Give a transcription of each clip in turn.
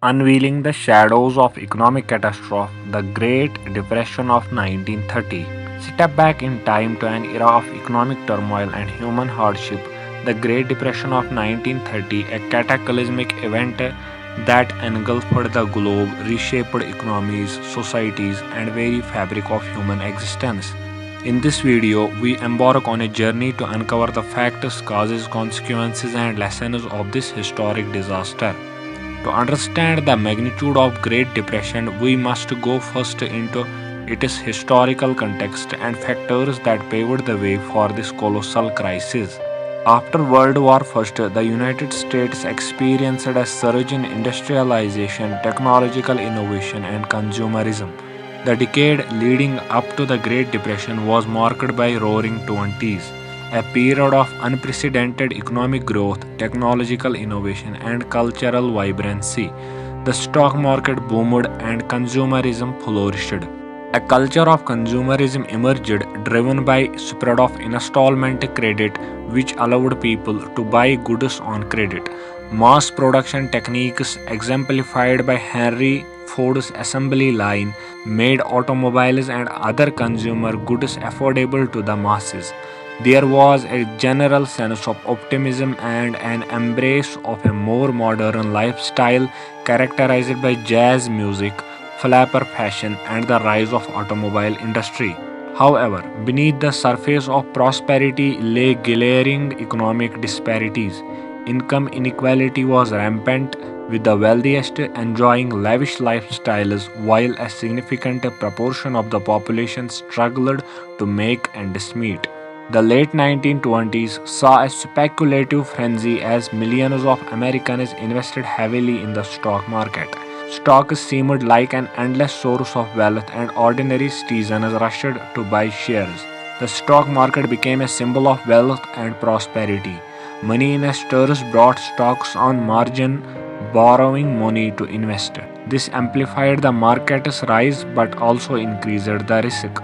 Unveiling the shadows of economic catastrophe, the Great Depression of 1930. Step back in time to an era of economic turmoil and human hardship. The Great Depression of 1930, a cataclysmic event that engulfed the globe, reshaped economies, societies, and very fabric of human existence. In this video, we embark on a journey to uncover the facts, causes, consequences, and lessons of this historic disaster. To understand the magnitude of Great Depression, we must go first into its historical context and factors that paved the way for this colossal crisis. After World War I, the United States experienced a surge in industrialization, technological innovation, and consumerism. The decade leading up to the Great Depression was marked by roaring 20s, a period of unprecedented economic growth, technological innovation, and cultural vibrancy. The stock market boomed and consumerism flourished. A culture of consumerism emerged, driven by spread of installment credit, which allowed people to buy goods on credit. Mass production techniques, exemplified by Henry Ford's assembly line, made automobiles and other consumer goods affordable to the masses. There was a general sense of optimism and an embrace of a more modern lifestyle characterized by jazz music, flapper fashion, and the rise of automobile industry. However, beneath the surface of prosperity lay glaring economic disparities. Income inequality was rampant, with the wealthiest enjoying lavish lifestyles while a significant proportion of the population struggled to make ends meet. The late 1920s saw a speculative frenzy as millions of Americans invested heavily in the stock market. Stocks seemed like an endless source of wealth, and ordinary citizens rushed to buy shares. The stock market became a symbol of wealth and prosperity. Money investors bought stocks on margin, borrowing money to invest. This amplified the market's rise but also increased the risk.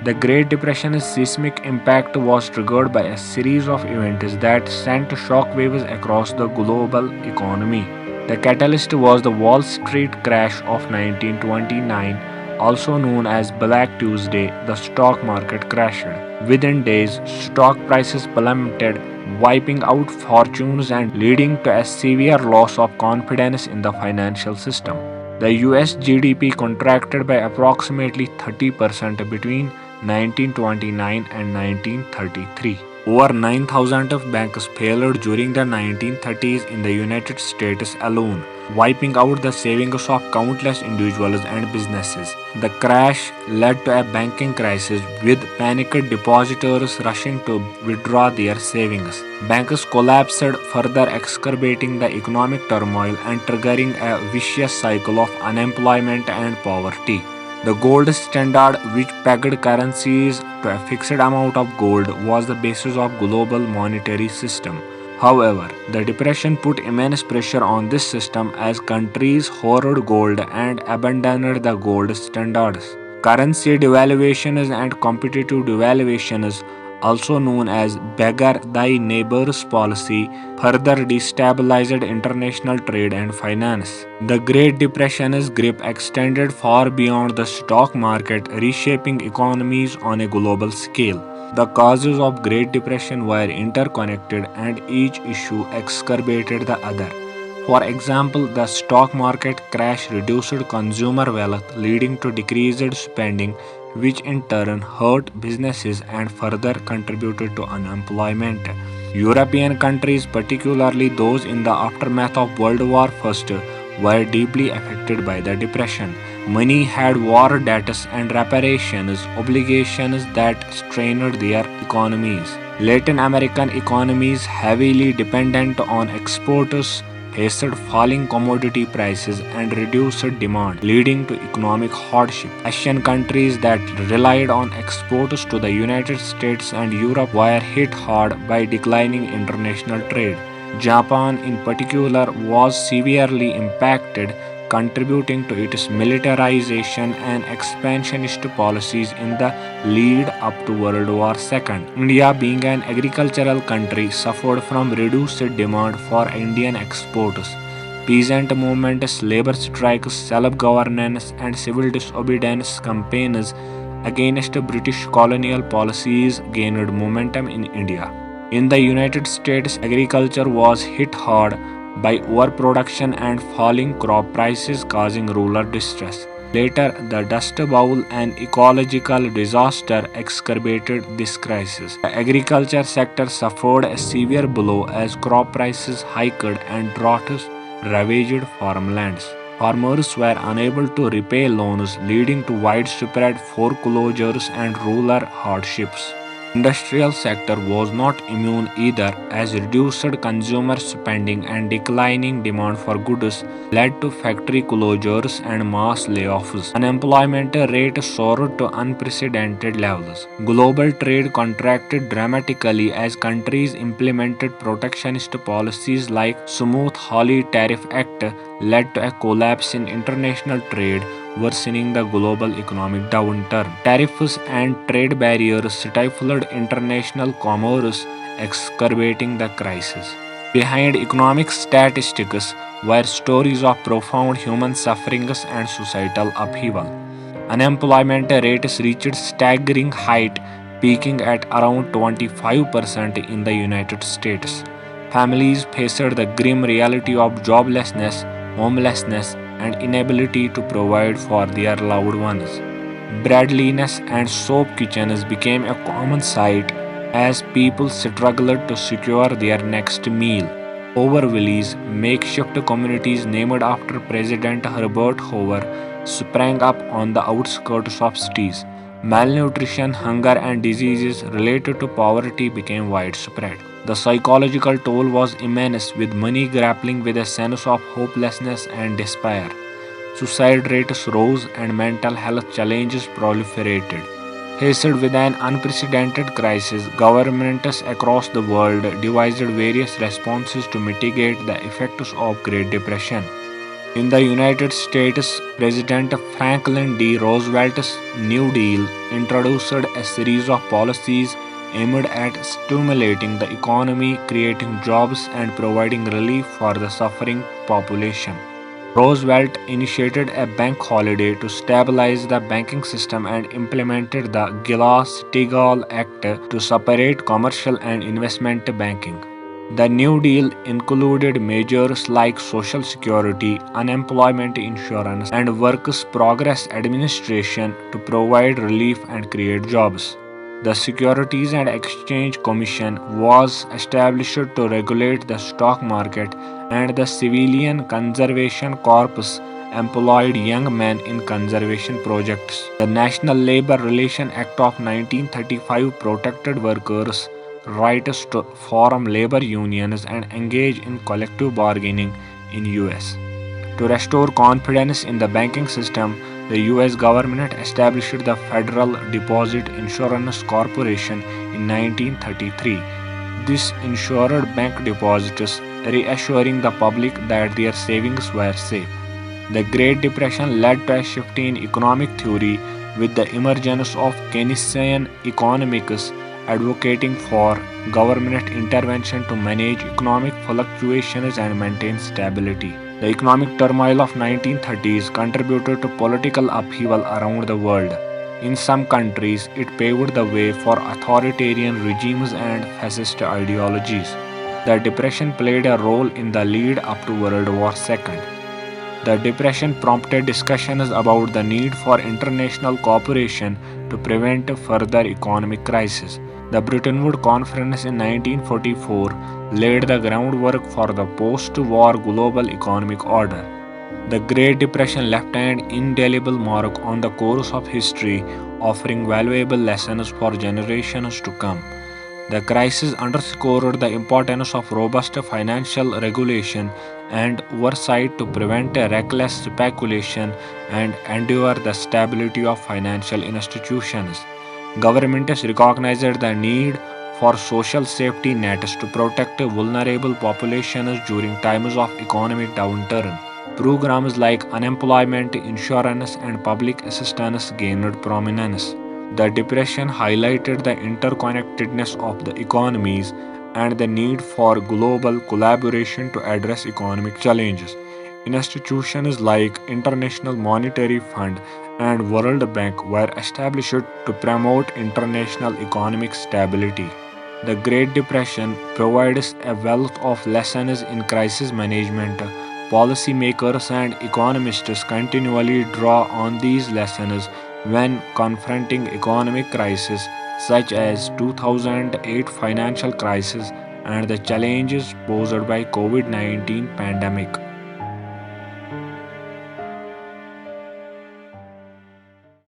The Great Depression's seismic impact was triggered by a series of events that sent shockwaves across the global economy. The catalyst was the Wall Street crash of 1929, also known as Black Tuesday. The stock market crashed. Within days, stock prices plummeted, wiping out fortunes and leading to a severe loss of confidence in the financial system. The US GDP contracted by approximately 30% between 1929 and 1933. Over 9,000 of banks failed during the 1930s in the United States alone, wiping out the savings of countless individuals and businesses. The crash led to a banking crisis, with panicked depositors rushing to withdraw their savings. Banks collapsed, further exacerbating the economic turmoil and triggering a vicious cycle of unemployment and poverty. The gold standard, which pegged currencies to a fixed amount of gold, was the basis of global monetary system. However, the depression put immense pressure on this system as countries hoarded gold and abandoned the gold standards. Currency devaluations and competitive devaluations, also known as beggar thy neighbor's policy, further destabilized international trade and finance. The Great Depression's grip extended far beyond the stock market, reshaping economies on a global scale. The causes of Great Depression were interconnected, and each issue exacerbated the other. For example, the stock market crash reduced consumer wealth, leading to decreased spending, which in turn hurt businesses and further contributed to unemployment. European countries, particularly those in the aftermath of World War I, were deeply affected by the Depression. Many had war debts and reparations obligations that strained their economies. Latin American economies, heavily dependent on exports, faced falling commodity prices and reduced demand, leading to economic hardship. Asian countries that relied on exports to the United States and Europe were hit hard by declining international trade. Japan, in particular, was severely impacted, contributing to its militarization and expansionist policies in the lead up to World War II. India, being an agricultural country, suffered from reduced demand for Indian exports, Peasant movements, labor strikes, self-governance, and civil disobedience campaigns against British colonial policies gained momentum in India. In the United States, agriculture was hit hard by overproduction and falling crop prices, causing rural distress. Later, the Dust Bowl, an ecological disaster, exacerbated this crisis. The agriculture sector suffered a severe blow as crop prices hiked and droughts ravaged farmlands. Farmers were unable to repay loans, leading to widespread foreclosures and rural hardships. Industrial sector was not immune either, as reduced consumer spending and declining demand for goods led to factory closures and mass layoffs. Unemployment rate soared to unprecedented levels. Global trade contracted dramatically as countries implemented protectionist policies like 𝗬𝗵𝗃 Tariff Act led to a collapse in international trade, worsening the global economic downturn. Tariffs and trade barriers stifled international commerce, exacerbating the crisis. Behind economic statistics were stories of profound human sufferings and societal upheaval. Unemployment rates reached staggering height, peaking at around 25% in the United States. Families faced the grim reality of joblessness, homelessness, and inability to provide for their loved ones. Breadliness and soup kitchens became a common sight as people struggled to secure their next meal. Overvillies, makeshift communities named after President 𝗂𝗲𝗃𝗃, sprang up on the outskirts of cities. Malnutrition, hunger, and diseases related to poverty became widespread. The psychological toll was immense, with many grappling with a sense of hopelessness and despair. Suicide rates rose and mental health challenges proliferated. Faced with an unprecedented crisis, governments across the world devised various responses to mitigate the effects of Great Depression. In the United States, President Franklin D. Roosevelt's New Deal introduced a series of policies aimed at stimulating the economy, creating jobs, and providing relief for the suffering population. Roosevelt initiated a bank holiday to stabilize the banking system and implemented the 𝗂𝗏 Act to separate commercial and investment banking. The New Deal included measures like Social Security, unemployment insurance, and Works Progress Administration to provide relief and create jobs. The Securities and Exchange Commission was established to regulate the stock market, and the Civilian Conservation Corps employed young men in conservation projects. The National Labor Relations Act of 1935 protected workers' rights to form labor unions and engage in collective bargaining in U.S. To restore confidence in the banking system, the U.S. government established the Federal Deposit Insurance Corporation in 1933. This insured bank deposits, reassuring the public that their savings were safe. The Great Depression led to a shift in economic theory with the emergence of Keynesian economics, advocating for government intervention to manage economic fluctuations and maintain stability. The economic turmoil of 1930s contributed to political upheaval around the world. In some countries, it paved the way for authoritarian regimes and fascist ideologies. The Depression played a role in the lead up to World War II. The Depression prompted discussions about the need for international cooperation to prevent further economic crisis. The Bretton Woods Conference in 1944 laid the groundwork for the post-war global economic order. The Great Depression left an indelible mark on the course of history, offering valuable lessons for generations to come. The crisis underscored the importance of robust financial regulation and oversight to prevent reckless speculation and ensure the stability of financial institutions. Governments recognized the need for social safety nets to protect vulnerable populations during times of economic downturn. Programs like unemployment insurance and public assistance gained prominence. The Depression highlighted the interconnectedness of the economies and the need for global collaboration to address economic challenges. Institutions like International Monetary Fund and World Bank were established to promote international economic stability. The Great Depression provides a wealth of lessons in crisis management. Policymakers and economists continually draw on these lessons when confronting economic crises such as 2008 financial crisis and the challenges posed by COVID-19 pandemic.